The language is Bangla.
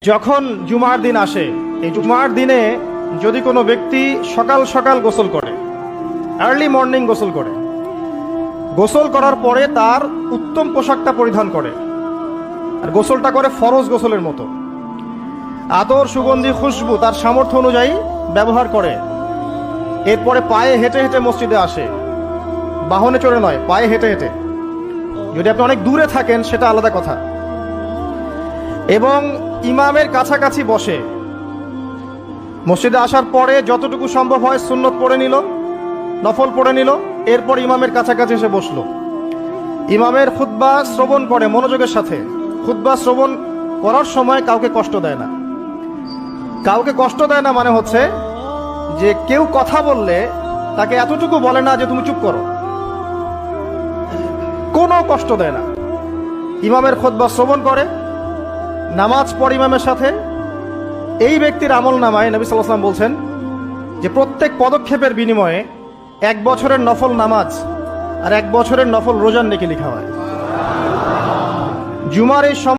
যখন জুমার দিন আসে, এই জুমার দিনে যদি কোনো ব্যক্তি সকাল সকাল গোসল করে, আর্লি মর্নিং গোসল করার পরে তার উত্তম পোশাকটা পরিধান করে, আর গোসলটা করে ফরজ গোসলের মতো, আতর সুগন্ধি খুশবু তার সামর্থ্য অনুযায়ী ব্যবহার করে, এরপরে পায়ে হেঁটে হেঁটে মসজিদে আসে, বাহনে চড়ে নয়, পায়ে হেঁটে হেঁটে। যদি আপনি অনেক দূরে থাকেন সেটা আলাদা কথা। এবং ইমামের কাছাকাছি বসে মসজিদে আসার পরে যতটুকু সম্ভব হয় সুন্নত পড়ে নিল, নফল পড়ে নিল, এরপর ইমামের কাছাকাছি এসে বসলো। ইমামের খুতবা শ্রবণ করে মনোযোগের সাথে। খুতবা শ্রবণ করার সময় কাউকে কষ্ট দেয় না। কাউকে কষ্ট দেয় না মানে হচ্ছে যে কেউ কথা বললে তাকে এতটুকু বলে না যে তুমি চুপ করো, কোনো কষ্ট দেয় না। ইমামের খুতবা শ্রবণ করে, নামাজ পড়ে ইমামের সাথে। এই ব্যক্তির আমল নামায় নবী সাল্লাল্লাহু আলাইহি ওয়াসাল্লাম বলছেন যে প্রত্যেক পদক্ষেপের বিনিময়ে 1 বছরের নফল নামাজ আর 1 বছরের নফল রোজার নেকি লেখা হয়। জুমার এই